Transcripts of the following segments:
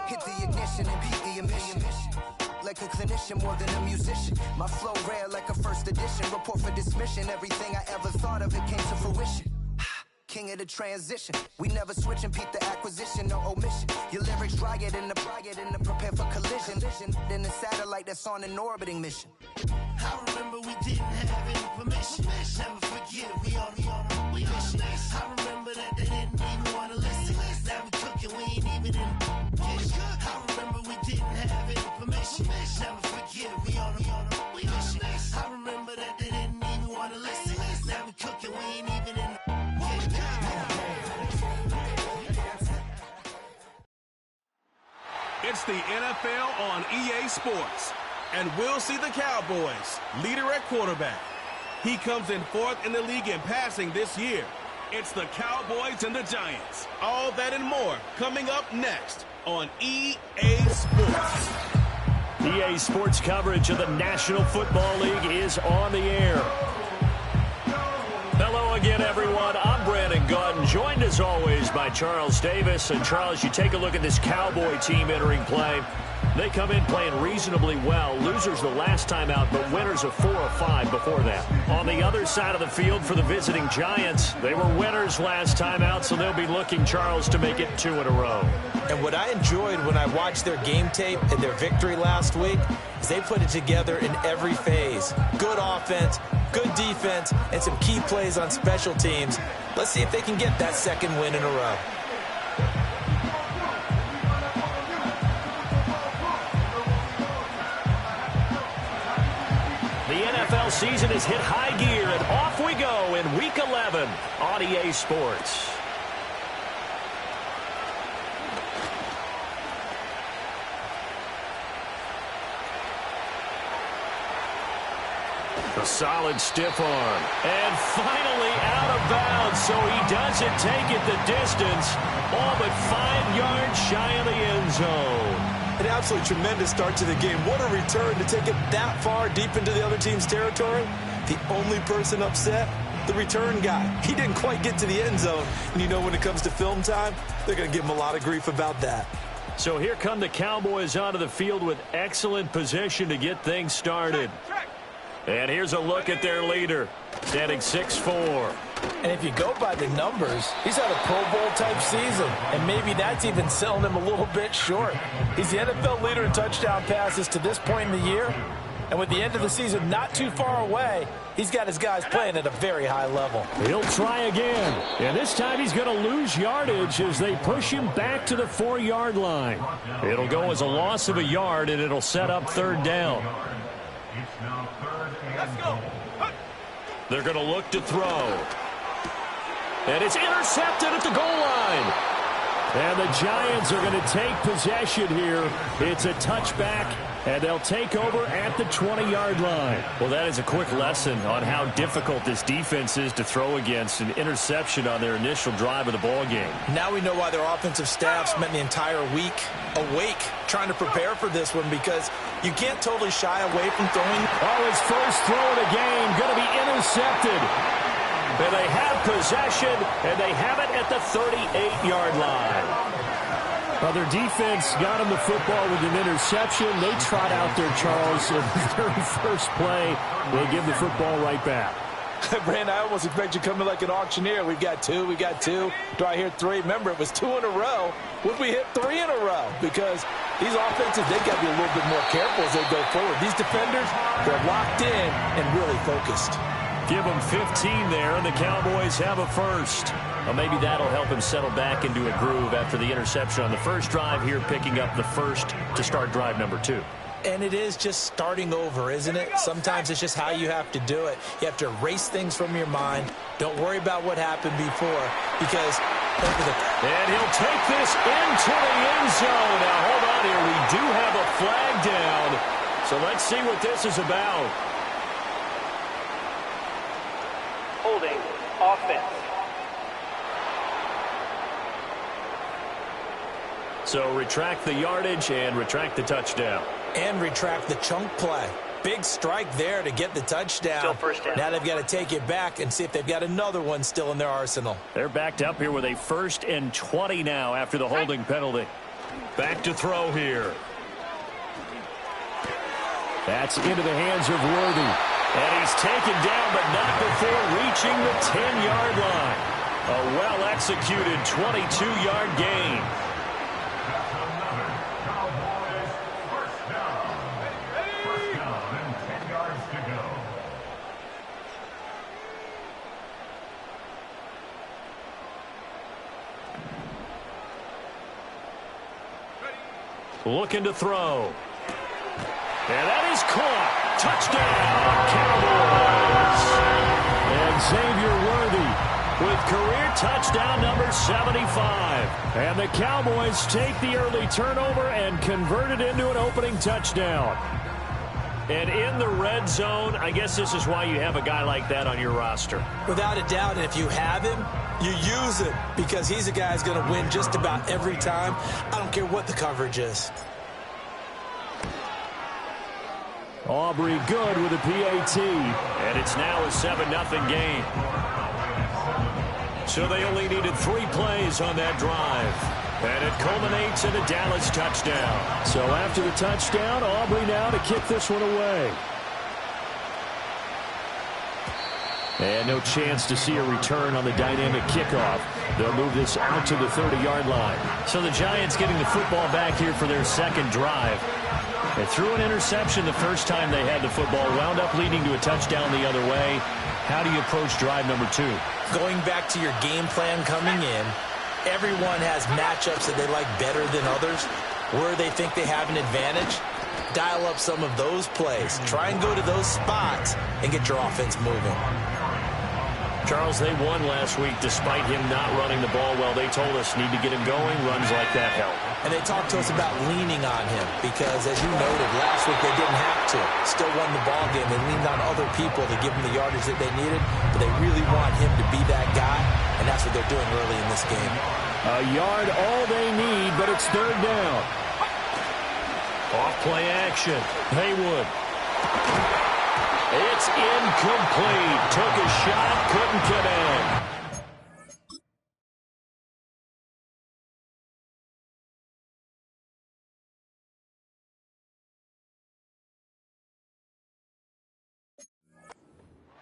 Hit the ignition and beat the emission. Like a clinician more than a musician. My flow rare like a first edition. Report for dismission. Everything I ever thought of, it came to fruition. King of the transition. We never switch and peep the acquisition, no omission. Your lyrics dry it in the prepare for collision. Then the satellite that's on an orbiting mission. I remember we didn't have any permission. Never forget we on mission. I remember that they didn't even want to listen. Now we cooking, we ain't even in the kitchen. I remember we didn't have any permission. Never forget we on mission. I remember that they didn't even want to listen. Now we cooking, we ain't even in the kitchen. It's the NFL on EA Sports. And we'll see the Cowboys, leader at quarterback. He comes in fourth in the league in passing this year. It's the Cowboys and the Giants. All that and more coming up next on EA Sports. EA Sports coverage of the National Football League is on the air. Hello again, everyone. I'm Brandon Gunn, joined as always by Charles Davis. And Charles, you take a look at this Cowboy team entering play. They come in playing reasonably well. Losers the last time out, but winners of 4 or 5 before that. On the other side of the field for the visiting Giants, they were winners last time out, so they'll be looking, Charles, to make it 2 in a row. And what I enjoyed when I watched their game tape and their victory last week is they put it together in every phase. Good offense, good defense, and some key plays on special teams. Let's see if they can get that second win in a row. The NFL season has hit high gear, and off we go in Week 11 on EA Sports. A solid stiff arm. And finally out of bounds, so he doesn't take it the distance. All but 5 yards shy of the end zone. An absolutely tremendous start to the game. What a return to take it that far deep into the other team's territory. The only person upset, the return guy. He didn't quite get to the end zone. And you know when it comes to film time, they're going to give him a lot of grief about that. So here come the Cowboys onto the field with excellent position to get things started. And here's a look at their leader, standing 6'4". And if you go by the numbers, he's had a Pro Bowl-type season, and maybe that's even selling him a little bit short. He's the NFL leader in touchdown passes to this point in the year, and with the end of the season not too far away, he's got his guys playing at a very high level. He'll try again, and this time he's going to lose yardage as they push him back to the 4-yard line. It'll go as a loss of a yard, and it'll set up 3rd down. Let's go. They're going to look to throw. And it's intercepted at the goal line. And the Giants are going to take possession here. It's a touchback, and they'll take over at the 20-yard line. Well, that is a quick lesson on how difficult this defense is to throw against. An interception on their initial drive of the ball game. Now we know why their offensive staff spent the entire week awake trying to prepare for this one, because you can't totally shy away from throwing. Oh, his first throw of the game going to be intercepted. And they have possession, and they have it at the 38-yard line. Well, their defense got him the football with an interception. They trot out there, Charles, in the very first play. They give the football right back. Brandon, I almost expect you coming like an auctioneer. We've got 2, we got 2. Do I hear 3? Remember, it was 2 in a row. Would we hit 3 in a row? Because these offenses, they got to be a little bit more careful as they go forward. These defenders, they're locked in and really focused. Give them 15 there, and the Cowboys have a first. Well, maybe that'll help him settle back into a groove after the interception on the first drive here, picking up the first to start drive number 2. And it is just starting over, isn't it? Sometimes it's just how you have to do it. You have to erase things from your mind. Don't worry about what happened before, because and he'll take this into the end zone. Now, hold on here. We do have a flag down, so let's see what this is about. Holding offense. So retract the yardage and retract the touchdown. And retract the chunk play. Big strike there to get the touchdown. Still first down. Now they've got to take it back and see if they've got another one still in their arsenal. They're backed up here with a 1st and 20 now after the holding penalty. Back to throw here. That's into the hands of Worthy. And he's taken down, but not before reaching the 10-yard line. A well-executed 22-yard gain. Looking to throw. And that is caught. Touchdown, Cowboys. And Xavier Worthy with career touchdown number 75. And the Cowboys take the early turnover and convert it into an opening touchdown. And in the red zone, I guess this is why you have a guy like that on your roster. Without a doubt, and if you have him, you use him because he's a guy who's going to win just about every time. I don't care what the coverage is. Aubrey good with a PAT. And it's now a 7-0 game. So they only needed 3 plays on that drive. And it culminates in a Dallas touchdown. So after the touchdown, Aubrey now to kick this one away. And no chance to see a return on the dynamic kickoff. They'll move this out to the 30-yard line. So the Giants getting the football back here for their second drive. They threw an interception the first time they had the football, wound up leading to a touchdown the other way. How do you approach drive number 2? Going back to your game plan coming in, everyone has matchups that they like better than others. Where they think they have an advantage, dial up some of those plays. Try and go to those spots and get your offense moving. Charles, they won last week despite him not running the ball well. They told us need to get him going. Runs like that help. And they talked to us about leaning on him because, as you noted, last week they didn't have to. Still won the ball game. They leaned on other people to give them the yardage that they needed, but they really want him to be that guy, and that's what they're doing early in this game. A yard all they need, but it's third down. Off play action. Haywood. It's incomplete. Took a shot, couldn't connect.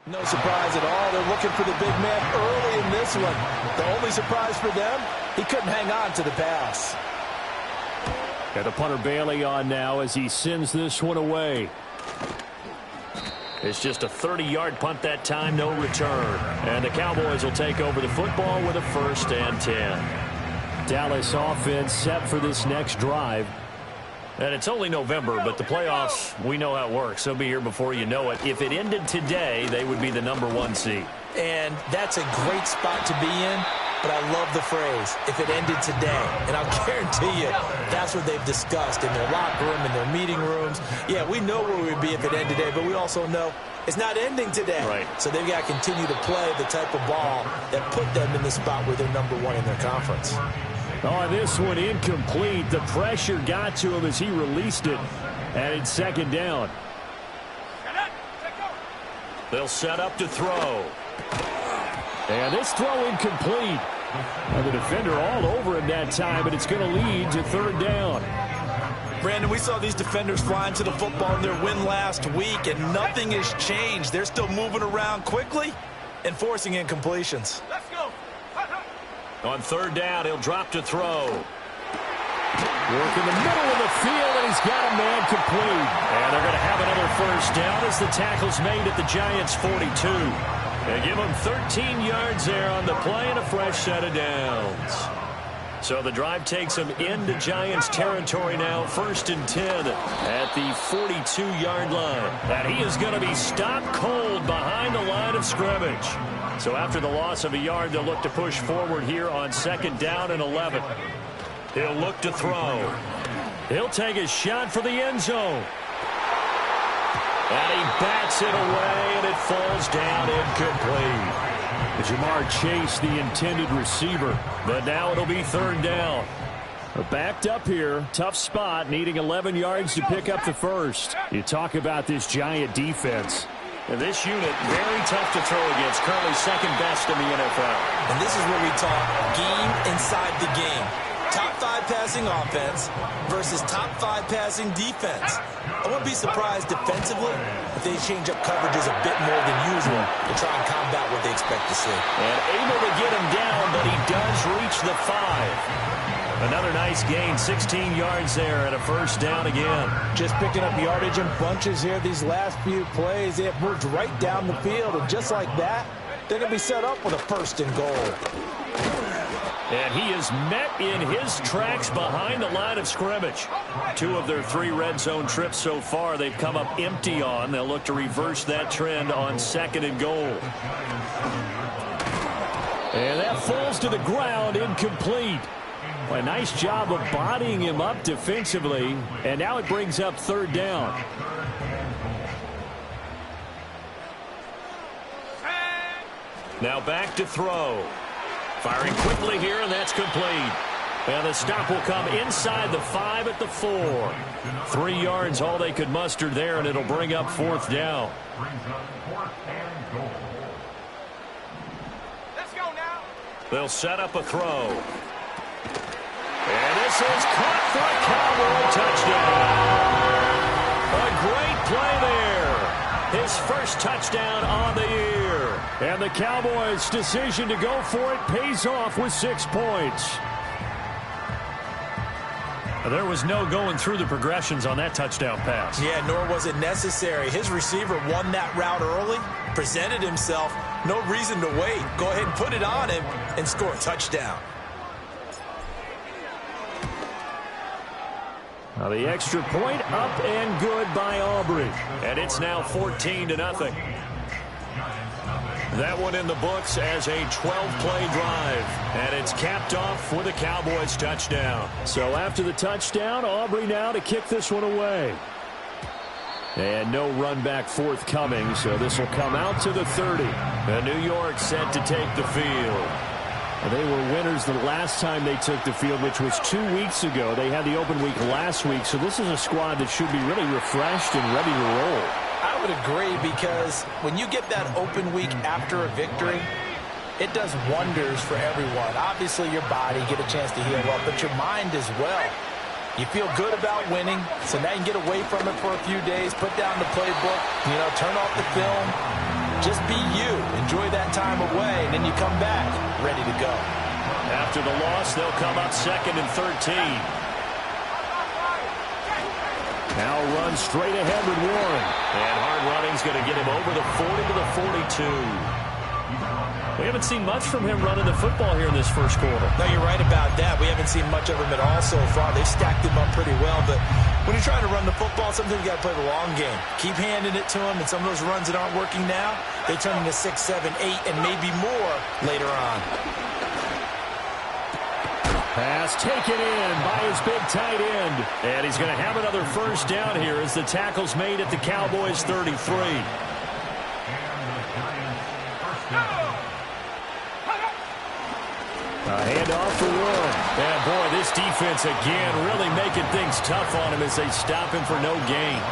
No surprise at all. They're looking for the big man early in this one. The only surprise for them, he couldn't hang on to the pass. And the punter Bailey on now as he sends this one away. It's just a 30-yard punt that time, no return. And the Cowboys will take over the football with a 1st and 10. Dallas offense set for this next drive. And it's only November, but the playoffs, we know how it works. They'll be here before you know it. If it ended today, they would be the number 1 seed. And that's a great spot to be in, but I love the phrase, if it ended today. And I'll guarantee you, that's what they've discussed in their locker room, in their meeting rooms. Yeah, we know where we'd be if it ended today, but we also know it's not ending today. Right. So they've got to continue to play the type of ball that put them in the spot where they're number 1 in their conference. Oh, this one incomplete. The pressure got to him as he released it. And it's second down. They'll set up to throw. And this throw incomplete. And the defender all over him that time, but it's going to lead to third down. Brandon, we saw these defenders flying to the football in their win last week, and nothing has changed. They're still moving around quickly and forcing incompletions. Let's go. On third down, he'll drop to throw. Work in the middle of the field, and he's got a man complete. And they're going to have another first down as the tackle's made at the Giants' 42. They give them 13 yards there on the play and a fresh set of downs. So the drive takes them into Giants territory now, 1st and 10 at the 42-yard line. And he is going to be stopped cold behind the line of scrimmage. So after the loss of a yard, they'll look to push forward here on 2nd down and 11. He'll look to throw. He'll take a shot for the end zone. And he bats it away, and it falls down incomplete. Jamar Chase, the intended receiver, but now it'll be third down. Backed up here, tough spot, needing 11 yards to pick up the first. You talk about this Giant defense. And this unit, very tough to throw against, currently 2nd best in the NFL. And this is where we talk game inside the game. Top 5 pass passing offense versus top 5 passing defense. I wouldn't be surprised defensively if they change up coverages a bit more than usual to try and combat what they expect to see. And able to get him down, but he does reach the 5. Another nice gain, 16 yards there and a first down again. Just picking up yardage in bunches here these last few plays. They have moved right down the field, and just like that, they're going to be set up with a first and goal. And he is met in his tracks behind the line of scrimmage. 2 of their 3 red zone trips so far they've come up empty on. They'll look to reverse that trend on 2nd and goal. And that falls to the ground, incomplete. A nice job of bodying him up defensively. And now it brings up 3rd down. Now back to throw. Firing quickly here, and that's complete. And the stop will come inside the 5 at the 4. 3 yards all they could muster there, and it'll bring up 4th down. Let's go now. They'll set up a throw. And this is caught for a Cowboy touchdown. A great play there. His first touchdown on the year. And the Cowboys' decision to go for it pays off with 6 points. There was no going through the progressions on that touchdown pass. Yeah, nor was it necessary. His receiver won that route early, presented himself, no reason to wait. Go ahead and put it on him and score a touchdown. Now the extra point up and good by Aubrey. And it's now 14-0. That one in the books as a 12-play drive. And it's capped off with a Cowboys touchdown. So after the touchdown, Aubrey now to kick this one away. And no run back forthcoming, so this will come out to the 30. And New York set to take the field. They were winners the last time they took the field, which was 2 weeks ago. They had the open week last week, so this is a squad that should be really refreshed and ready to roll. I would agree, because when you get that open week after a victory, it does wonders for everyone. Obviously, your body get a chance to heal up, but your mind as well. You feel good about winning, so now you can get away from it for a few days, put down the playbook, turn off the film. Just be you. Enjoy that time away, and then you come back ready to go. After the loss, they'll come up 2nd and 13. Now run straight ahead with Warren. And hard running's going to get him over the 40 to the 42. We haven't seen much from him running the football here in this first quarter. No, you're right about that. We haven't seen much of him at all so far. They've stacked him up pretty well, but when you're trying to run the football, sometimes you got to play the long game. Keep handing it to him, and some of those runs that aren't working now, they turn into 6, 7, 8, and maybe more later on. Pass taken in by his big tight end. And he's going to have another first down here as the tackle's made at the Cowboys' 33. A handoff for Warren. And boy, this defense again really making things tough on him as they stop him for no gain.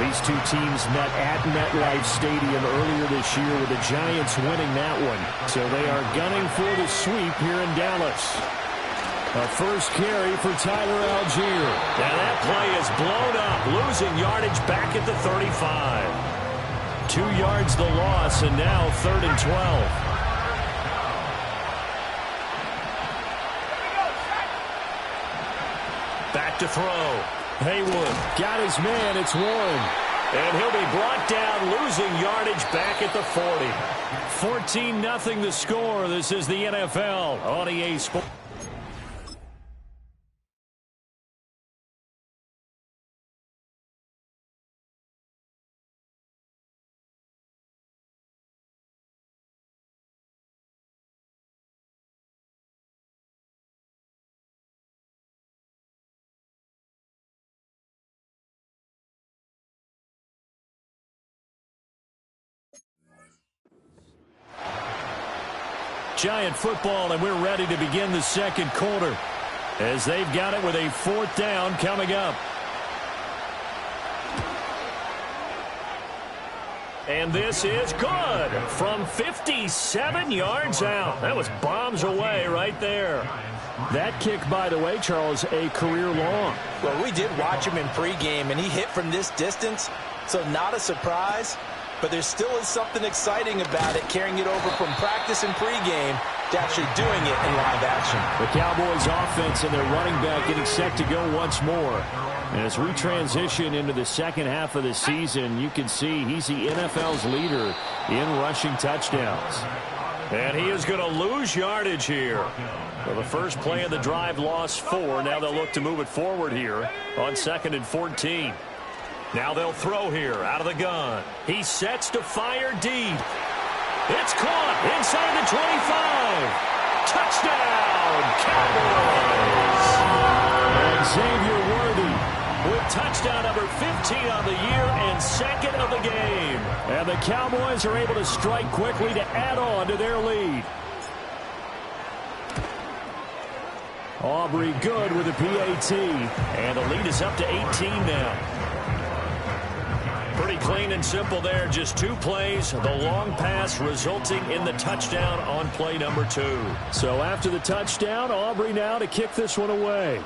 These two teams met at MetLife Stadium earlier this year with the Giants winning that one. So they are gunning for the sweep here in Dallas. A first carry for Tyler Algier. And that play is blown up, losing yardage back at the 35. 2 yards the loss, and now 3rd and 12. Back to throw. Haywood got his man. It's Warren. And he'll be brought down, losing yardage back at the 40. 14-0 the score. This is the NFL on EA Sports. Giant football, and we're ready to begin the second quarter as they've got it with a 4th down coming up. And this is good from 57 yards out. That was bombs away right there. That kick, by the way, Charles, a career long. Well, we did watch him in pregame, and he hit from this distance, so not a surprise. But there still is something exciting about it, carrying it over from practice and pregame to actually doing it in live action. The Cowboys offense and their running back getting set to go once more. And as we transition into the second half of the season, you can see he's the NFL's leader in rushing touchdowns. And he is going to lose yardage here. Well, the first play of the drive lost 4. Now they'll look to move it forward here on 2nd and 14. Now they'll throw here out of the gun. He sets to fire deep. It's caught inside the 25. Touchdown, Cowboys! And Xavier Worthy with touchdown number 15 on the year and 2nd of the game. And the Cowboys are able to strike quickly to add on to their lead. Aubrey good with a PAT. And the lead is up to 18 now. Pretty clean and simple there. Just 2 plays. The long pass resulting in the touchdown on play number 2. So after the touchdown, Aubrey now to kick this one away.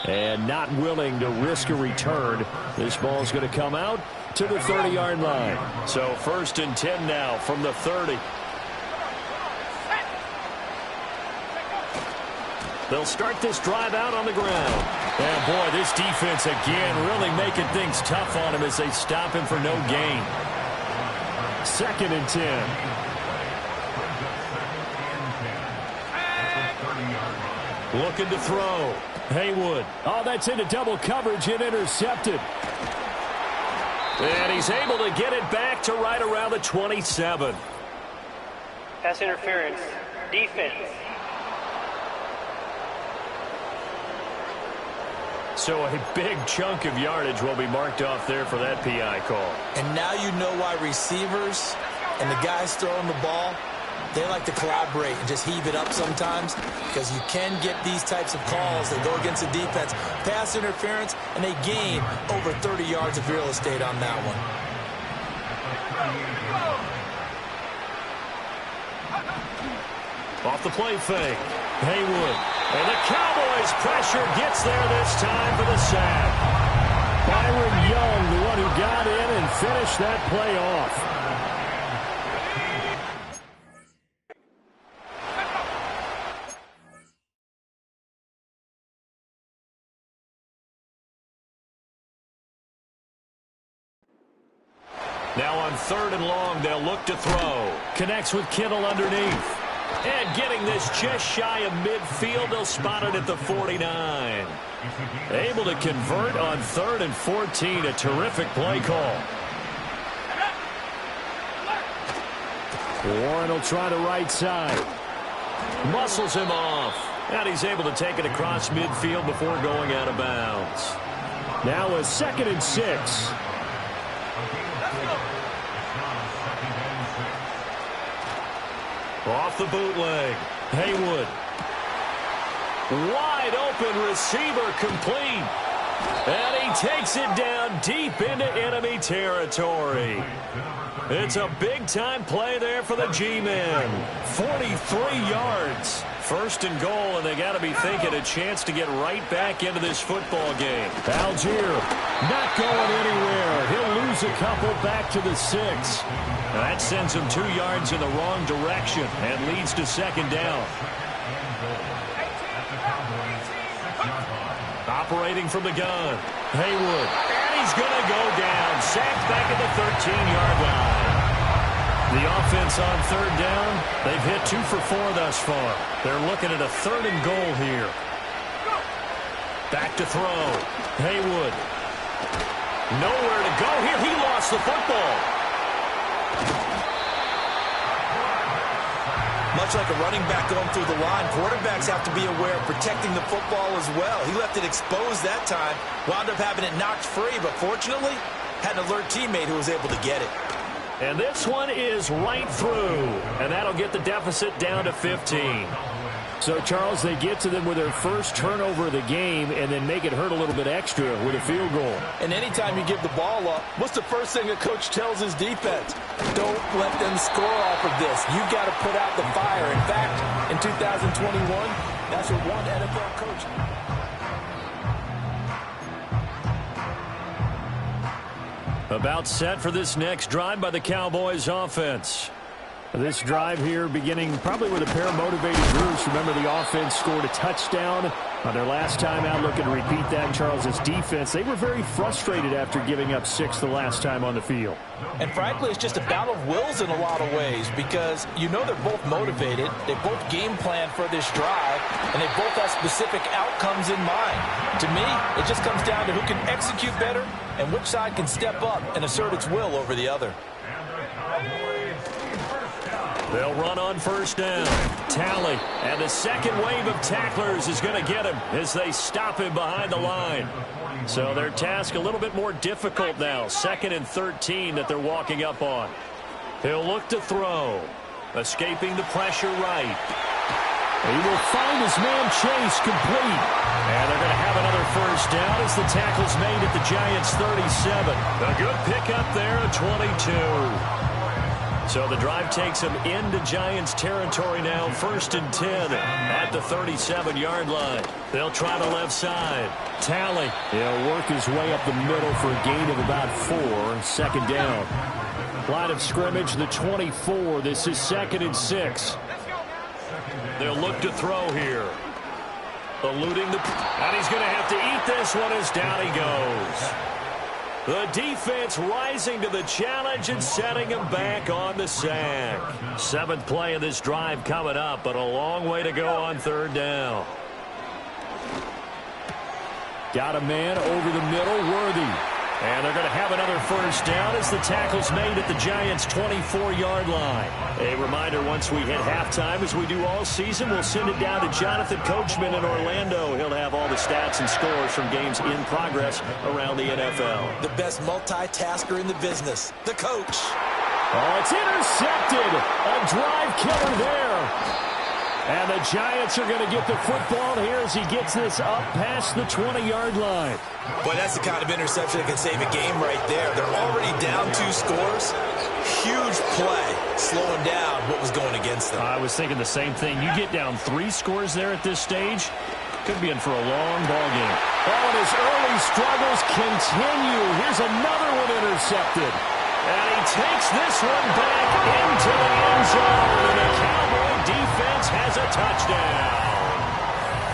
And not willing to risk a return. This ball's going to come out to the 30-yard line. So 1st and 10 now from the 30. They'll start this drive out on the ground. And, boy, this defense again really making things tough on him as they stop him for no gain. 2nd and 10. Looking to throw. Haywood. Oh, that's into double coverage and intercepted. And he's able to get it back to right around the 27. Pass interference. Defense. So a big chunk of yardage will be marked off there for that PI call. And now you know why receivers and the guys throwing the ball, they like to collaborate and just heave it up sometimes, because you can get these types of calls that go against the defense. Pass interference, and they gain over 30 yards of real estate on that one. Off the play fake. Haywood. And the Cowboys pressure gets there this time for the sack. Byron Young, the one who got in and finished that play off. Now on 3rd and long, they'll look to throw. Connects with Kittle underneath. And getting this just shy of midfield, they'll spot it at the 49. Able to convert on 3rd and 14. A terrific play call. Warren will try the right side. Muscles him off. And he's able to take it across midfield before going out of bounds. Now a 2nd and 6. Off the bootleg. Haywood. Wide open receiver complete. And he takes it down deep into enemy territory. It's a big-time play there for the G-men. 43 yards. 1st and goal, and they got to be thinking a chance to get right back into this football game. Algier not going anywhere. He'll lose a couple back to the 6. That sends him 2 yards in the wrong direction and leads to 2nd down. Operating from the gun. Haywood. And he's going to go down. Sacked back at the 13-yard line. The offense on 3rd down, they've hit 2 for 4 thus far. They're looking at a 3rd and goal here. Back to throw. Haywood. Nowhere to go here. He lost the football. Much like a running back going through the line, quarterbacks have to be aware of protecting the football as well. He left it exposed that time, wound up having it knocked free, but fortunately, had an alert teammate who was able to get it. And this one is right through, and that'll get the deficit down to 15. So, Charles, they get to them with their first turnover of the game and then make it hurt a little bit extra with a field goal. And anytime you give the ball up, what's the first thing a coach tells his defense? Don't let them score off of this. You've got to put out the fire. In fact, in 2021, that's what one NFL coach... About set for this next drive by the Cowboys offense. This drive here beginning probably with a pair of motivated groups. Remember, the offense scored a touchdown on their last time out. Looking to repeat that in Charles's defense. They were very frustrated after giving up 6 the last time on the field. And frankly, it's just a battle of wills in a lot of ways because you know they're both motivated. They both game plan for this drive, and they both have specific outcomes in mind. To me, it just comes down to who can execute better and which side can step up and assert its will over the other. They'll run on first down. Talley, and the second wave of tacklers is going to get him as they stop him behind the line. So their task a little bit more difficult now. 2nd and 13 that they're walking up on. He'll look to throw. Escaping the pressure right. He will find his man Chase complete. And they're going to have another first down as the tackle's made at the Giants' 37. A good pickup there at 22. So the drive takes them into Giants territory now. 1st and 10 at the 37-yard line. They'll try the left side. Talley, he'll work his way up the middle for a gain of about 4. 2nd down. Line of scrimmage, the 24. This is 2nd and 6. They'll look to throw here. Eluding the... And he's going to have to eat this one as down he goes. The defense rising to the challenge and setting him back on the sack. 7th play of this drive coming up, but a long way to go on 3rd down. Got a man over the middle, Worthy. And they're going to have another first down as the tackle's made at the Giants' 24-yard line. A reminder, once we hit halftime, as we do all season, we'll send it down to Jonathan Coachman in Orlando. He'll have all the stats and scores from games in progress around the NFL. The best multitasker in the business, the coach. Oh, it's intercepted. A drive killer there. And the Giants are going to get the football here as he gets this up past the 20-yard line. Boy, that's the kind of interception that can save a game right there. They're already down 2 scores. Huge play, slowing down what was going against them. I was thinking the same thing. You get down 3 scores there at this stage, could be in for a long ball game. Oh, and his early struggles continue. Here's another one intercepted. And he takes this one back into the end zone. And the Cowboy defense has a touchdown.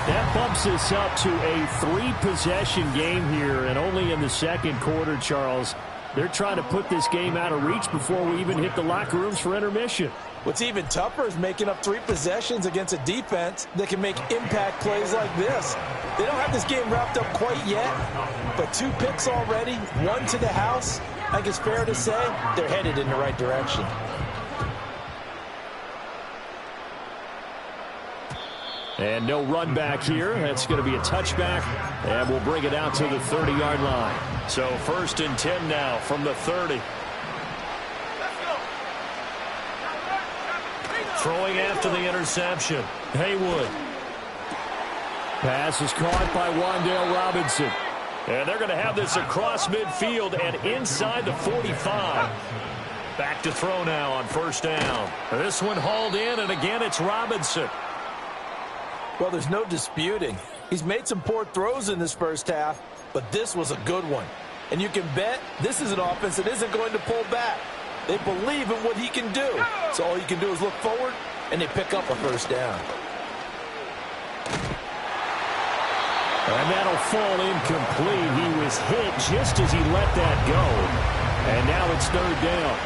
That bumps us up to a 3-possession game here, and only in the 2nd quarter, Charles. They're trying to put this game out of reach before we even hit the locker rooms for intermission. What's even tougher is making up 3 possessions against a defense that can make impact plays like this. They don't have this game wrapped up quite yet, but 2 picks already, 1 to the house. I think it's fair to say they're headed in the right direction. And no run back here. That's going to be a touchback, and we'll bring it out to the 30-yard line. So 1st and 10 now from the 30. Throwing after the interception. Haywood. Pass is caught by Wan'Dale Robinson. And they're going to have this across midfield and inside the 45. Back to throw now on 1st down. This one hauled in, and again it's Robinson. Well, there's no disputing. He's made some poor throws in this first half, but this was a good one. And you can bet this is an offense that isn't going to pull back. They believe in what he can do. So all you can do is look forward, and they pick up a first down. And that'll fall incomplete. He was hit just as he let that go. And now it's 3rd down.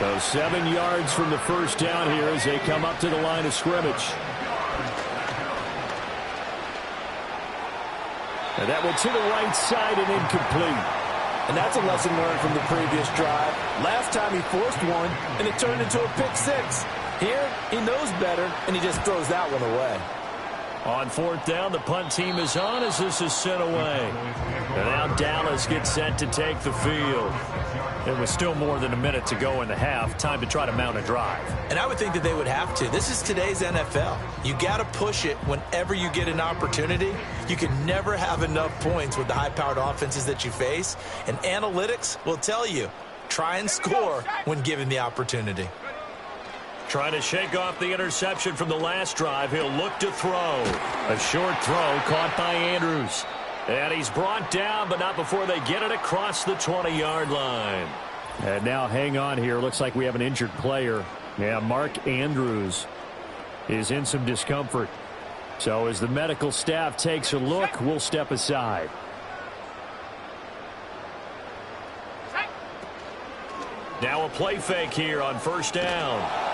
So 7 yards from the first down here as they come up to the line of scrimmage. And that went to the right side and incomplete. And that's a lesson learned from the previous drive. Last time he forced one, and it turned into a pick 6. Here, he knows better, and he just throws that one away. On fourth down, the punt team is on as this is sent away. And now Dallas gets set to take the field. It was still more than a minute to go in the half. Time to try to mount a drive. And I would think that they would have to. This is today's NFL. You got to push it whenever you get an opportunity. You can never have enough points with the high-powered offenses that you face. And analytics will tell you, try and score when given the opportunity. Trying to shake off the interception from the last drive. He'll look to throw. A short throw caught by Andrews. And he's brought down, but not before they get it across the 20-yard line. And now hang on here. Looks like we have an injured player. Yeah, Mark Andrews is in some discomfort. So as the medical staff takes a look, we'll step aside. Now a play fake here on first down.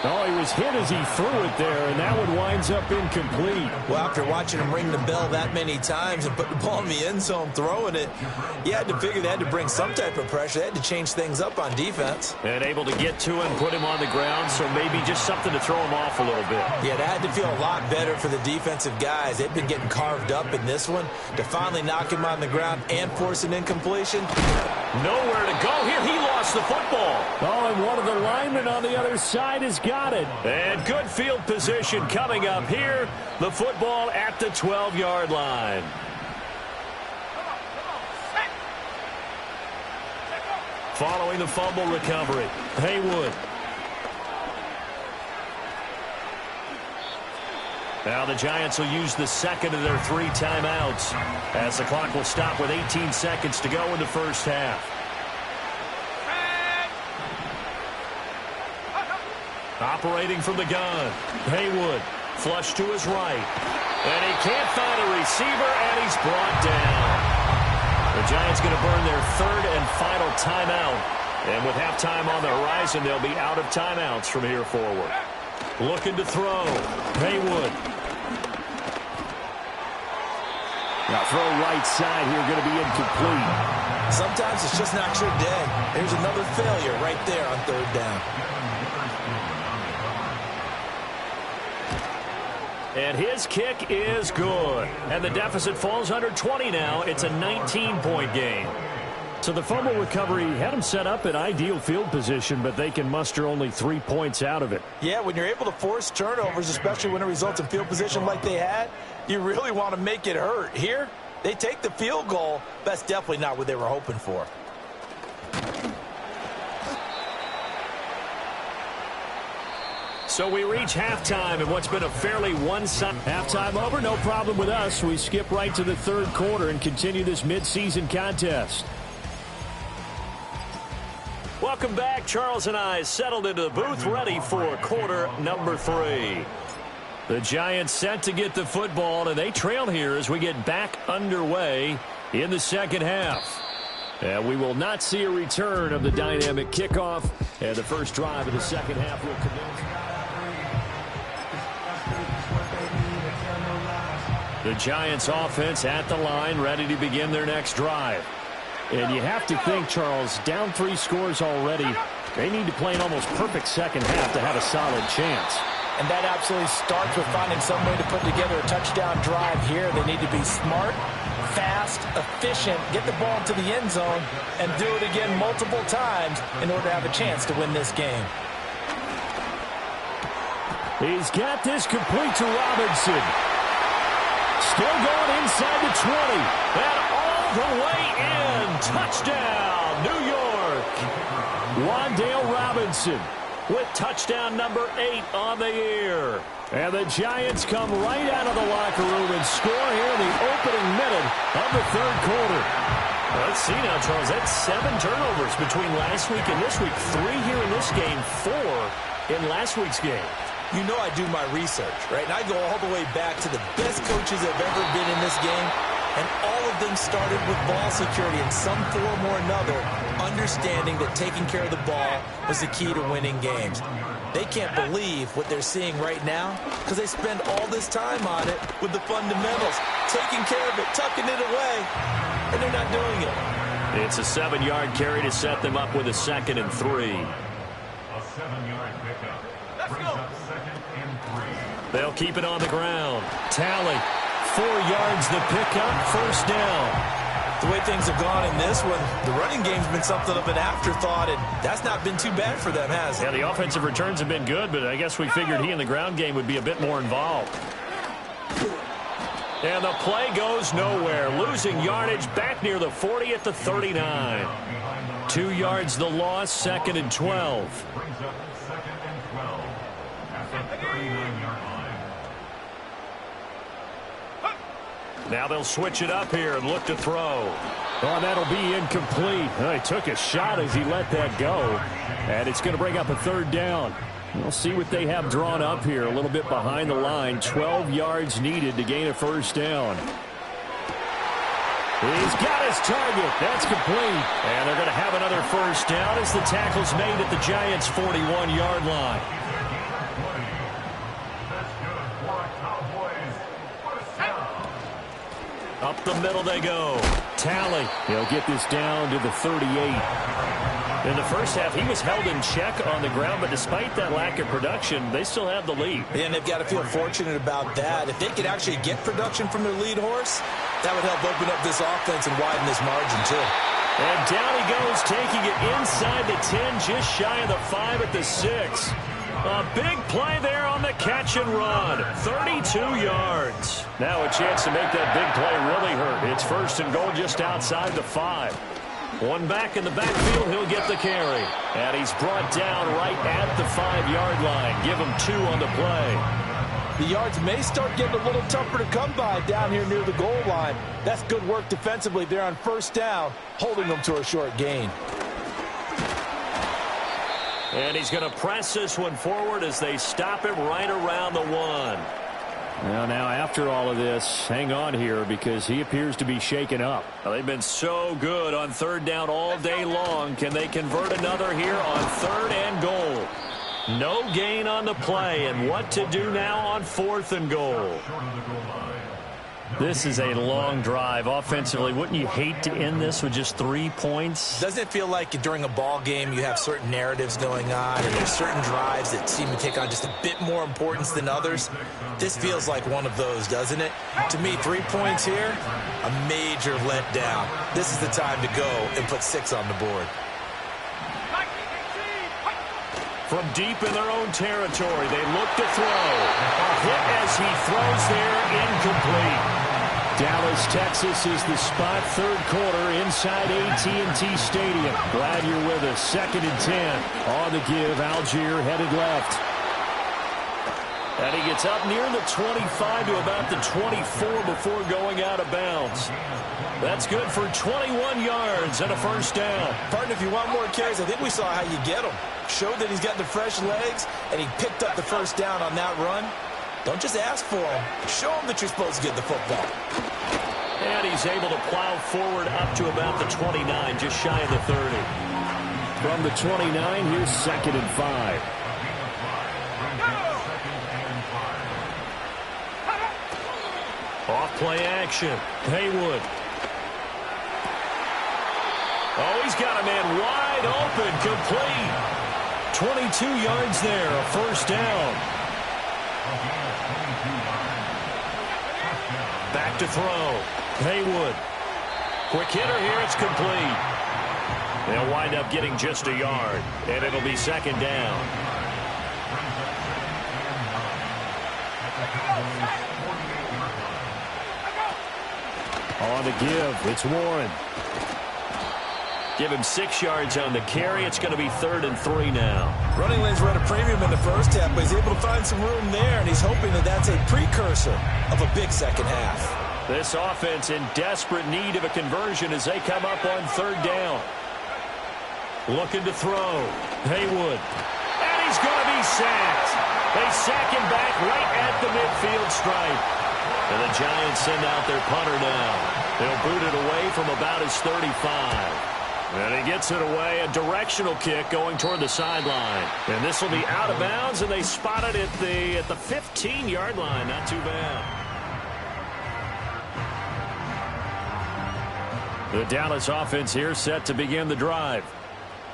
Oh, he was hit as he threw it there, and that one winds up incomplete. Well, after watching him ring the bell that many times and put the ball in the end zone throwing it, you had to figure they had to bring some type of pressure. They had to change things up on defense. And able to get to him, put him on the ground, so maybe just something to throw him off a little bit. Yeah, that had to feel a lot better for the defensive guys. They've been getting carved up in this one. To finally knock him on the ground and force an incompletion. Nowhere to go here. He lost the football. Oh, and one of the linemen on the other side has got it. And good field position coming up here. The football at the 12-yard line. Following the fumble recovery, Haywood. Now the Giants will use the second of their 3 timeouts as the clock will stop with 18 seconds to go in the first half. Operating from the gun, Haywood, flush to his right. And he can't find a receiver, and he's brought down. The Giants going to burn their 3rd and final timeout. And with halftime on the horizon, they'll be out of timeouts from here forward. Looking to throw, Haywood. Now throw right side here, going to be incomplete. Sometimes it's just not your day. There's another failure right there on 3rd down. And his kick is good. And the deficit falls under 20 now. It's a 19-point game. So the fumble recovery had them set up in ideal field position, but they can muster only 3 points out of it. Yeah, when you're able to force turnovers, especially when it results in field position like they had, you really want to make it hurt. Here, they take the field goal. That's definitely not what they were hoping for. So we reach halftime in what's been a fairly one-sided halftime over. No problem with us. We skip right to the 3rd quarter and continue this midseason contest. Welcome back. Charles and I settled into the booth, ready for quarter number 3. The Giants set to get the football, and they trail here as we get back underway in the second half. And we will not see a return of the dynamic kickoff, and the first drive of the second half will commence. The Giants offense at the line, ready to begin their next drive. And you have to think, Charles, down 3 scores already. They need to play an almost perfect second half to have a solid chance. And that absolutely starts with finding some way to put together a touchdown drive here. They need to be smart, fast, efficient, get the ball into the end zone, and do it again multiple times in order to have a chance to win this game. He's got this complete to Robinson. Still going inside the 20. And all the way in. Touchdown, New York. Wan'Dale Robinson with touchdown number 8 on the year. And the Giants come right out of the locker room and score here in the opening minute of the 3rd quarter. Let's see now, Charles. That's 7 turnovers between last week and this week. 3 here in this game, 4 in last week's game. You know I do my research, right? And I go all the way back to the best coaches that have ever been in this game. And all of them started with ball security in some form or another, understanding that taking care of the ball was the key to winning games. They can't believe what they're seeing right now because they spend all this time on it with the fundamentals, taking care of it, tucking it away, and they're not doing it. It's a 7-yard carry to set them up with a 2nd and 3. A 7-yard pickup. Let's go. 2nd and 3. They'll keep it on the ground. Tally, 4 yards the pickup, first down. The way things have gone in this one, the running game's been something of an afterthought, and that's not been too bad for them, has it? Yeah, the offensive returns have been good, but I guess we figured he in the ground game would be a bit more involved. And the play goes nowhere. Losing yardage back near the 40 at the 39. 2 yards the loss, 2nd and 12. Now they'll switch it up here and look to throw. Oh, that'll be incomplete. He took a shot as he let that go. And it's going to bring up a 3rd down. We'll see what they have drawn up here. A little bit behind the line. 12 yards needed to gain a 1st down. He's got his target. That's complete. And they're going to have another 1st down as the tackle's made at the Giants' 41-yard line. Up the middle they go. Tally. He'll get this down to the 38. In the first half, he was held in check on the ground, but despite that lack of production, they still have the lead. And they've got to feel fortunate about that. If they could actually get production from their lead horse, that would help open up this offense and widen this margin, too. And down he goes, taking it inside the 10, just shy of the 5 at the 6. A big play there on the catch and run. 32 yards. Now a chance to make that big play really hurt. It's 1st and goal just outside the 5. One back in the backfield, he'll get the carry. And he's brought down right at the 5-yard line. Give him 2 on the play. The yards may start getting a little tougher to come by down here near the goal line. That's good work defensively there on 1st down, holding them to a short gain. And he's going to press this one forward as they stop him right around the 1. Well, now after all of this, hang on here because he appears to be shaken up. Well, they've been so good on 3rd down all day long. Can they convert another here on 3rd and goal? No gain on the play, and what to do now on 4th and goal? This is a long drive. Offensively, wouldn't you hate to end this with just 3 points? Doesn't it feel like during a ball game you have certain narratives going on and there's certain drives that seem to take on just a bit more importance than others? This feels like one of those, doesn't it? To me, 3 points here, a major letdown. This is the time to go and put 6 on the board. From deep in their own territory, they look to throw. A hit as he throws there, incomplete. Dallas, Texas is the spot, 3rd quarter inside AT&T Stadium. Glad you're with us. 2nd and 10. On the give, Algier headed left. And he gets up near the 25 to about the 24 before going out of bounds. That's good for 21 yards and a 1st down. Partner, if you want more carries, I think we saw how you get them. Showed that he's got the fresh legs, and he picked up the 1st down on that run. Don't just ask for him. Show him that you're supposed to get the football. And he's able to plow forward up to about the 29, just shy of the 30. From the 29, here's 2nd and 5. Off play action. Haywood. Oh, he's got a man wide open, complete. 22 yards there, a 1st down. Back to throw. Haywood. Quick hitter here, it's complete. They'll wind up getting just a yard, and it'll be 2nd down. On the give, it's Warren. Give him 6 yards on the carry. It's going to be 3rd and 3 now. Running lanes were at a premium in the first half, but he's able to find some room there, and he's hoping that that's a precursor of a big second half. This offense in desperate need of a conversion as they come up on 3rd down. Looking to throw. Haywood. And he's going to be sacked. They sack him back right at the midfield stripe. And the Giants send out their punter now. They'll boot it away from about his 35. And he gets it away, a directional kick going toward the sideline. And this will be out of bounds, and they spot it at the 15-yard line. Not too bad. The Dallas offense here set to begin the drive.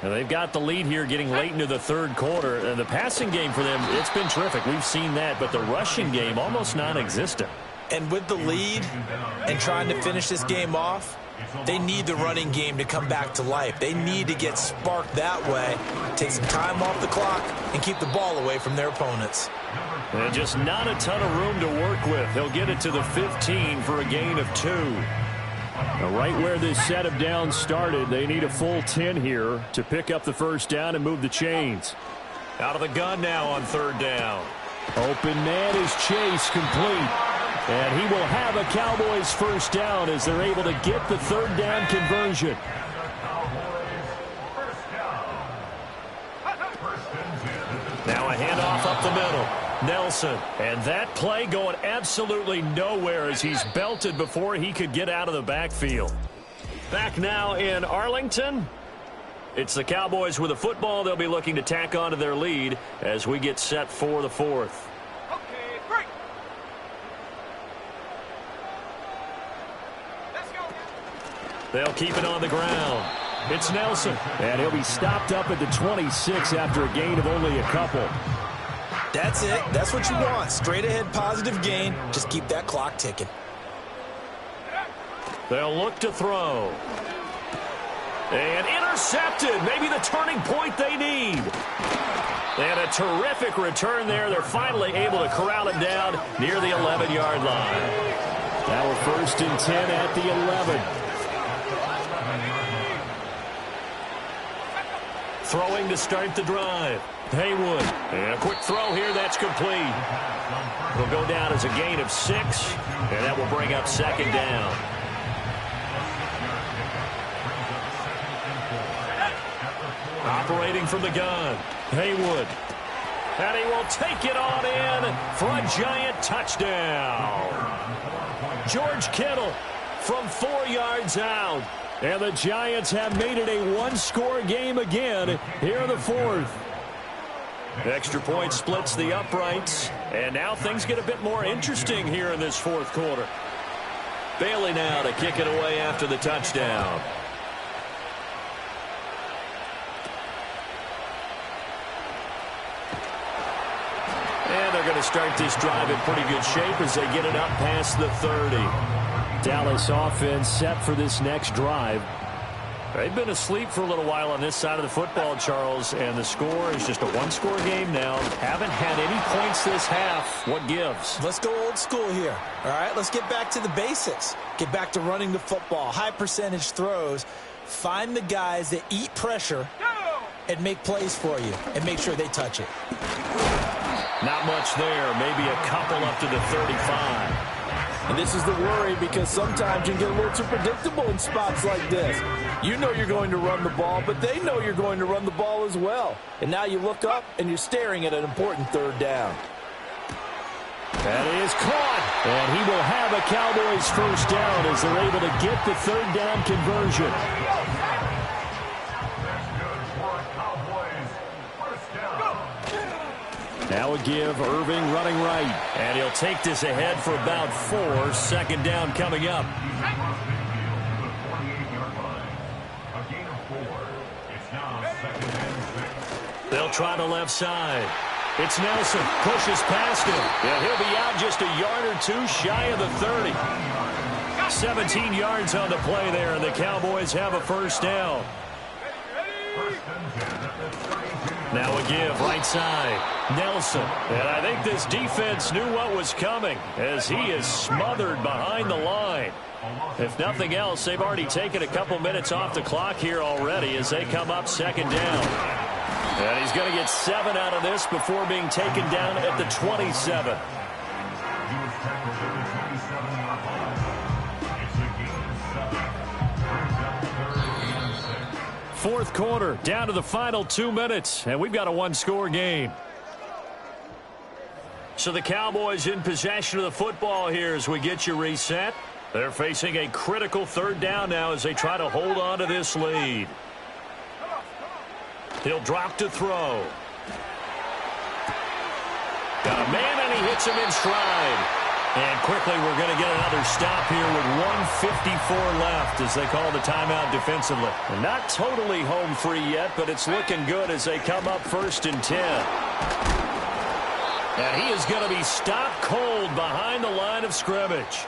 And they've got the lead here getting late into the third quarter. The passing game for them, it's been terrific. We've seen that, but the rushing game almost non-existent. And with the lead and trying to finish this game off, they need the running game to come back to life. They need to get sparked that way, take some time off the clock, and keep the ball away from their opponents. And just not a ton of room to work with. He'll get it to the 15 for a gain of 2. Now, right where this set of downs started, they need a full 10 here to pick up the first down and move the chains. Out of the gun now on third down. Open man is Chase, complete. And he will have a Cowboys first down as they're able to get the third down conversion. Now a handoff up the middle. Nelson, and that play going absolutely nowhere as he's belted before he could get out of the backfield. Back now in Arlington. It's the Cowboys with the football. They'll be looking to tack on to their lead as we get set for the fourth. Okay, break. Let's go. They'll keep it on the ground. It's Nelson, and he'll be stopped up at the 26 after a gain of only a couple. That's it. That's what you want. Straight ahead positive gain. Just keep that clock ticking. They'll look to throw. And intercepted. Maybe the turning point they need. And a terrific return there. They're finally able to corral it down near the 11-yard line. Now we're first and 10 at the 11. Throwing to start the drive. Haywood. And a quick throw here. That's complete. It'll go down as a gain of 6. And that will bring up second down. Operating from the gun. Haywood. And he will take it on in for a giant touchdown. George Kittle from 4 yards out. And the Giants have made it a one-score game again here in the fourth. Extra point splits the uprights. And now things get a bit more interesting here in this fourth quarter. Bailey now to kick it away after the touchdown. And they're going to start this drive in pretty good shape as they get it up past the 30. Dallas offense set for this next drive. They've been asleep for a little while on this side of the football, Charles, and the score is just a one-score game now. Haven't had any points this half. What gives? Let's go old school here. All right, let's get back to the basics. Get back to running the football, high percentage throws. Find the guys that eat pressure and make plays for you and make sure they touch it. Not much there. Maybe a couple up to the 35. And this is the worry because sometimes you get a little too predictable in spots like this. You know you're going to run the ball, but they know you're going to run the ball as well. And now you look up and you're staring at an important third down. That is caught. And he will have a Cowboys first down as they're able to get the third down conversion. Now a give, Irving running right. And he'll take this ahead for about 4. Second down coming up. They'll try the left side. It's Nelson. Pushes past him. And he'll be out just a yard or 2 shy of the 30. 17 yards on the play there, and the Cowboys have a first down. Now a give, right side. Nelson. And I think this defense knew what was coming as he is smothered behind the line. If nothing else, they've already taken a couple minutes off the clock here already as they come up second down. And he's going to get 7 out of this before being taken down at the 27. Fourth quarter, down to the final 2 minutes, and we've got a one-score game. So the Cowboys in possession of the football here as we get you reset. They're facing a critical third down now as they try to hold on to this lead. He'll drop to throw. Got a man, and he hits him in stride. And quickly, we're going to get another stop here with 1:54 left as they call the timeout defensively. And not totally home free yet, but it's looking good as they come up 1st and 10. And he is going to be stopped cold behind the line of scrimmage.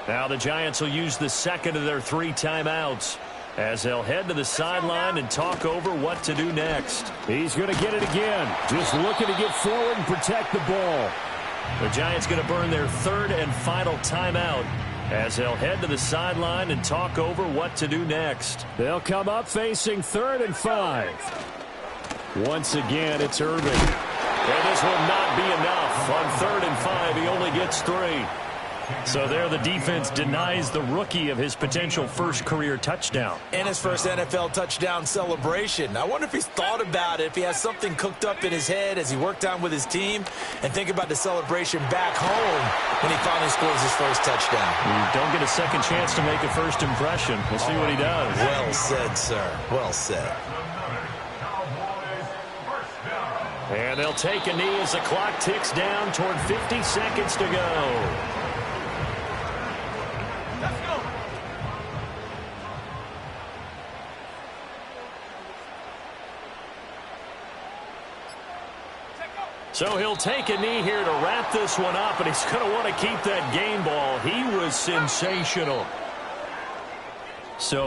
Now the Giants will use the second of their 3 timeouts as they'll head to the sideline and talk over what to do next. He's going to get it again. Just looking to get forward and protect the ball. The Giants going to burn their 3rd and final timeout as they'll head to the sideline and talk over what to do next. They'll come up facing 3rd and 5. Once again, it's Irving. And this will not be enough. On 3rd and 5, he only gets 3. So there the defense denies the rookie of his potential first career touchdown. And his first NFL touchdown celebration. I wonder if he's thought about it, if he has something cooked up in his head as he worked on with his team, and think about the celebration back home when he finally scores his first touchdown. You don't get a second chance to make a first impression. We'll see what he does. Well said, sir. Well said. And they'll take a knee as the clock ticks down toward 50 seconds to go. So he'll take a knee here to wrap this one up, and he's going to want to keep that game ball. He was sensational. So